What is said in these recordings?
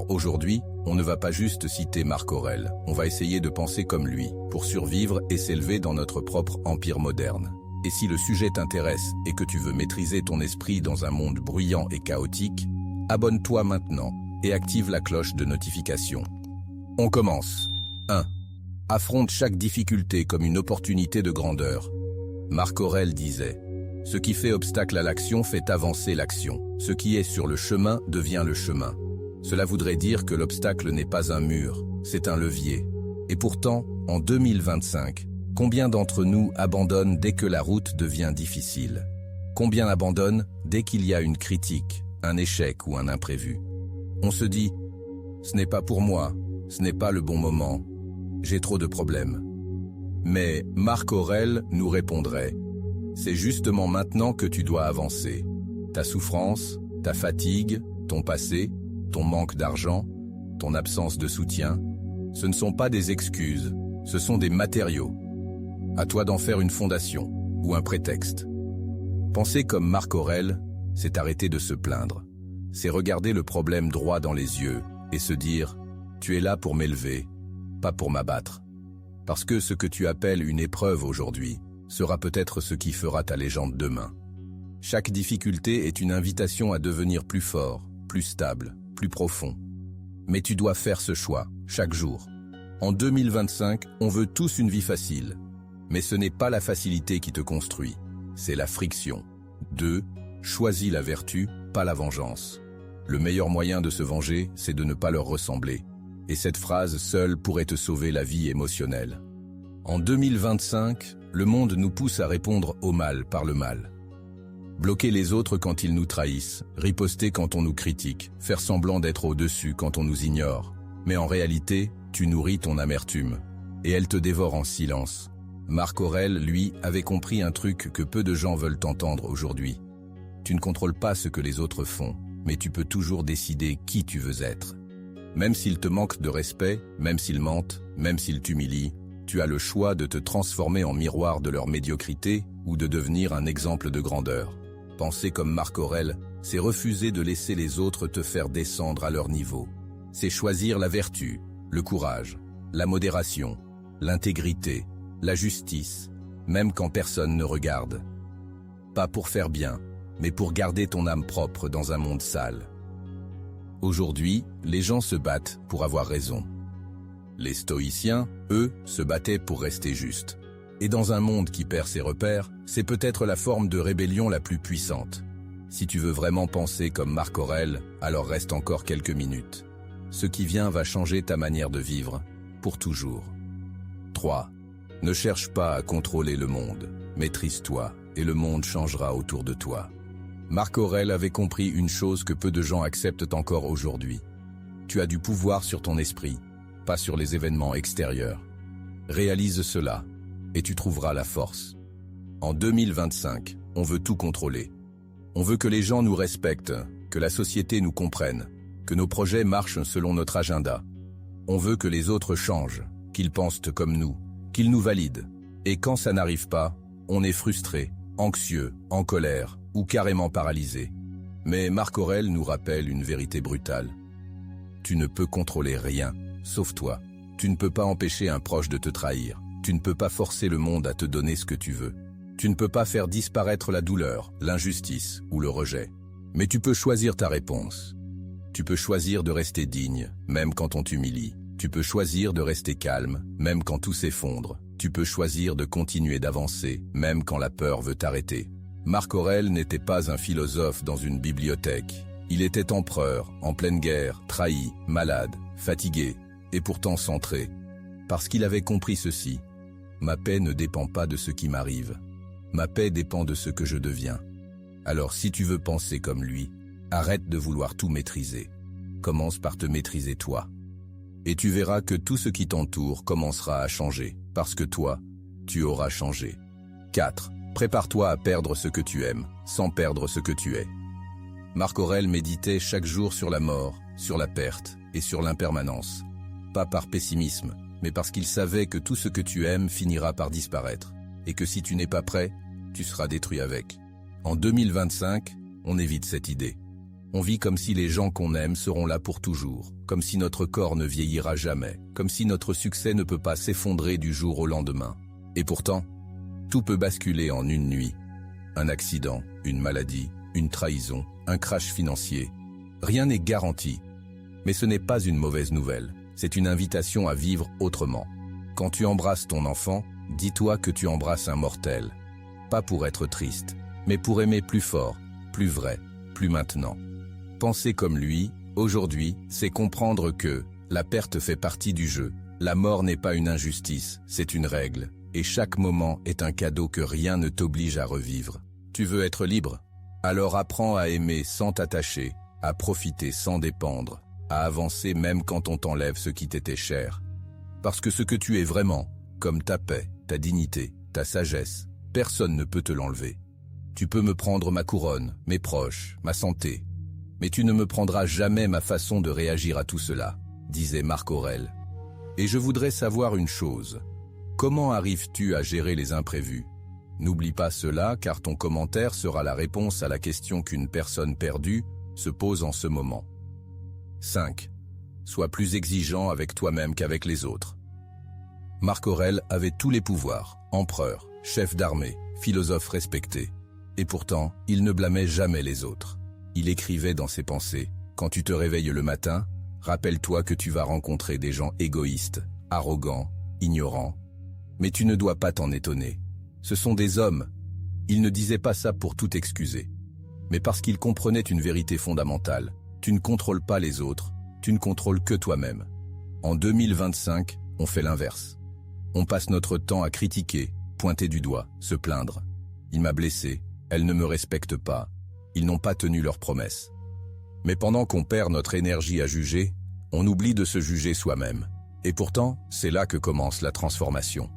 Aujourd'hui, on ne va pas juste citer Marc Aurèle, on va essayer de penser comme lui, pour survivre et s'élever dans notre propre empire moderne. Et si le sujet t'intéresse et que tu veux maîtriser ton esprit dans un monde bruyant et chaotique, abonne-toi maintenant et active la cloche de notification. On commence. 1. Affronte chaque difficulté comme une opportunité de grandeur. Marc Aurèle disait « Ce qui fait obstacle à l'action fait avancer l'action. Ce qui est sur le chemin devient le chemin. » Cela voudrait dire que l'obstacle n'est pas un mur, c'est un levier. Et pourtant, en 2025, combien d'entre nous abandonnent dès que la route devient difficile? Combien abandonnent dès qu'il y a une critique, un échec ou un imprévu? On se dit « Ce n'est pas pour moi, ce n'est pas le bon moment, j'ai trop de problèmes. » Mais Marc Aurèle nous répondrait « C'est justement maintenant que tu dois avancer. Ta souffrance, ta fatigue, ton passé, ton manque d'argent, ton absence de soutien, ce ne sont pas des excuses, ce sont des matériaux. À toi d'en faire une fondation ou un prétexte. Penser comme Marc Aurèle, c'est arrêter de se plaindre. C'est regarder le problème droit dans les yeux et se dire « Tu es là pour m'élever, pas pour m'abattre. » Parce que ce que tu appelles une épreuve aujourd'hui sera peut-être ce qui fera ta légende demain. Chaque difficulté est une invitation à devenir plus fort, plus stable, plus profond. Mais tu dois faire ce choix, chaque jour. En 2025, on veut tous une vie facile. Mais ce n'est pas la facilité qui te construit, c'est la friction. 2. Choisis la vertu, pas la vengeance. Le meilleur moyen de se venger, c'est de ne pas leur ressembler. Et cette phrase seule pourrait te sauver la vie émotionnelle. En 2025, le monde nous pousse à répondre au mal par le mal. Bloquer les autres quand ils nous trahissent, riposter quand on nous critique, faire semblant d'être au-dessus quand on nous ignore. Mais en réalité, tu nourris ton amertume. Et elle te dévore en silence. Marc Aurèle, lui, avait compris un truc que peu de gens veulent entendre aujourd'hui. Tu ne contrôles pas ce que les autres font, mais tu peux toujours décider qui tu veux être. Même s'ils te manquent de respect, même s'ils mentent, même s'ils t'humilient, tu as le choix de te transformer en miroir de leur médiocrité ou de devenir un exemple de grandeur. Penser comme Marc Aurèle, c'est refuser de laisser les autres te faire descendre à leur niveau. C'est choisir la vertu, le courage, la modération, l'intégrité, la justice, même quand personne ne regarde. Pas pour faire bien, mais pour garder ton âme propre dans un monde sale. Aujourd'hui, les gens se battent pour avoir raison. Les stoïciens, eux, se battaient pour rester justes. Et dans un monde qui perd ses repères, c'est peut-être la forme de rébellion la plus puissante. Si tu veux vraiment penser comme Marc Aurèle, alors reste encore quelques minutes. Ce qui vient va changer ta manière de vivre, pour toujours. 3. Ne cherche pas à contrôler le monde, maîtrise-toi et le monde changera autour de toi. Marc Aurèle avait compris une chose que peu de gens acceptent encore aujourd'hui. Tu as du pouvoir sur ton esprit, pas sur les événements extérieurs. Réalise cela, et tu trouveras la force. En 2025, on veut tout contrôler. On veut que les gens nous respectent, que la société nous comprenne, que nos projets marchent selon notre agenda. On veut que les autres changent, qu'ils pensent comme nous, qu'ils nous valident. Et quand ça n'arrive pas, on est frustré, anxieux, en colère, ou carrément paralysé. Mais Marc Aurèle nous rappelle une vérité brutale. Tu ne peux contrôler rien, sauf toi. Tu ne peux pas empêcher un proche de te trahir. Tu ne peux pas forcer le monde à te donner ce que tu veux. Tu ne peux pas faire disparaître la douleur, l'injustice ou le rejet. Mais tu peux choisir ta réponse. Tu peux choisir de rester digne, même quand on t'humilie. Tu peux choisir de rester calme, même quand tout s'effondre. Tu peux choisir de continuer d'avancer, même quand la peur veut t'arrêter. Marc Aurèle n'était pas un philosophe dans une bibliothèque. Il était empereur, en pleine guerre, trahi, malade, fatigué, et pourtant centré. Parce qu'il avait compris ceci. Ma paix ne dépend pas de ce qui m'arrive. Ma paix dépend de ce que je deviens. Alors si tu veux penser comme lui, arrête de vouloir tout maîtriser. Commence par te maîtriser toi. Et tu verras que tout ce qui t'entoure commencera à changer, parce que toi, tu auras changé. 4. Prépare-toi à perdre ce que tu aimes, sans perdre ce que tu es. Marc Aurèle méditait chaque jour sur la mort, sur la perte et sur l'impermanence. Pas par pessimisme, mais parce qu'il savait que tout ce que tu aimes finira par disparaître, et que si tu n'es pas prêt, tu seras détruit avec. En 2025, on évite cette idée. On vit comme si les gens qu'on aime seront là pour toujours, comme si notre corps ne vieillira jamais, comme si notre succès ne peut pas s'effondrer du jour au lendemain. Et pourtant, tout peut basculer en une nuit. Un accident, une maladie, une trahison, un crash financier. Rien n'est garanti. Mais ce n'est pas une mauvaise nouvelle, c'est une invitation à vivre autrement. Quand tu embrasses ton enfant, dis-toi que tu embrasses un mortel. Pas pour être triste, mais pour aimer plus fort, plus vrai, plus maintenant. Penser comme lui, aujourd'hui, c'est comprendre que la perte fait partie du jeu. La mort n'est pas une injustice, c'est une règle. Et chaque moment est un cadeau que rien ne t'oblige à revivre. Tu veux être libre? Alors apprends à aimer sans t'attacher, à profiter sans dépendre, à avancer même quand on t'enlève ce qui t'était cher. Parce que ce que tu es vraiment, comme ta paix, ta dignité, ta sagesse, personne ne peut te l'enlever. Tu peux me prendre ma couronne, mes proches, ma santé, mais tu ne me prendras jamais ma façon de réagir à tout cela, disait Marc Aurèle. Et je voudrais savoir une chose. Comment arrives-tu à gérer les imprévus? N'oublie pas cela car ton commentaire sera la réponse à la question qu'une personne perdue se pose en ce moment. 5. Sois plus exigeant avec toi-même qu'avec les autres. Marc Aurèle avait tous les pouvoirs, empereur, chef d'armée, philosophe respecté. Et pourtant, il ne blâmait jamais les autres. Il écrivait dans ses pensées, « Quand tu te réveilles le matin, rappelle-toi que tu vas rencontrer des gens égoïstes, arrogants, ignorants. Mais tu ne dois pas t'en étonner. Ce sont des hommes. » Il ne disait pas ça pour tout excuser, mais parce qu'il comprenait une vérité fondamentale. Tu ne contrôles pas les autres, tu ne contrôles que toi-même. En 2025, on fait l'inverse. On passe notre temps à critiquer, pointer du doigt, se plaindre. Il m'a blessé, elle ne me respecte pas, ils n'ont pas tenu leurs promesses. Mais pendant qu'on perd notre énergie à juger, on oublie de se juger soi-même. Et pourtant, c'est là que commence la transformation.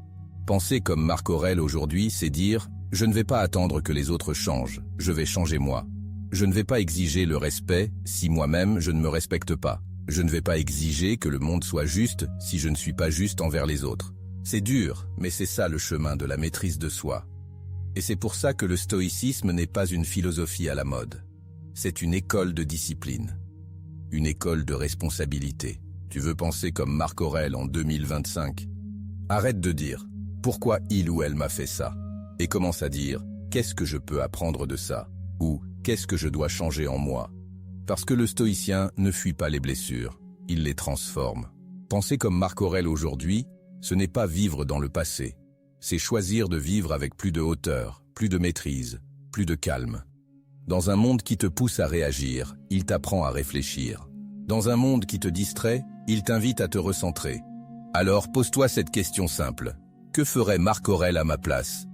Penser comme Marc Aurèle aujourd'hui, c'est dire « Je ne vais pas attendre que les autres changent, je vais changer moi. Je ne vais pas exiger le respect si moi-même je ne me respecte pas. Je ne vais pas exiger que le monde soit juste si je ne suis pas juste envers les autres. » C'est dur, mais c'est ça le chemin de la maîtrise de soi. Et c'est pour ça que le stoïcisme n'est pas une philosophie à la mode. C'est une école de discipline. Une école de responsabilité. Tu veux penser comme Marc Aurèle en 2025? Arrête de dire « Pourquoi il ou elle m'a fait ça ?» et commence à dire « Qu'est-ce que je peux apprendre de ça ?» ou « Qu'est-ce que je dois changer en moi ?» Parce que le stoïcien ne fuit pas les blessures, il les transforme. Penser comme Marc Aurèle aujourd'hui, ce n'est pas vivre dans le passé. C'est choisir de vivre avec plus de hauteur, plus de maîtrise, plus de calme. Dans un monde qui te pousse à réagir, il t'apprend à réfléchir. Dans un monde qui te distrait, il t'invite à te recentrer. Alors pose-toi cette question simple. Que ferait Marc Aurèle à ma place?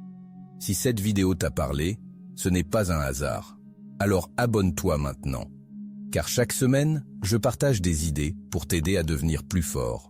Si cette vidéo t'a parlé, ce n'est pas un hasard. Alors abonne-toi maintenant. Car chaque semaine, je partage des idées pour t'aider à devenir plus fort,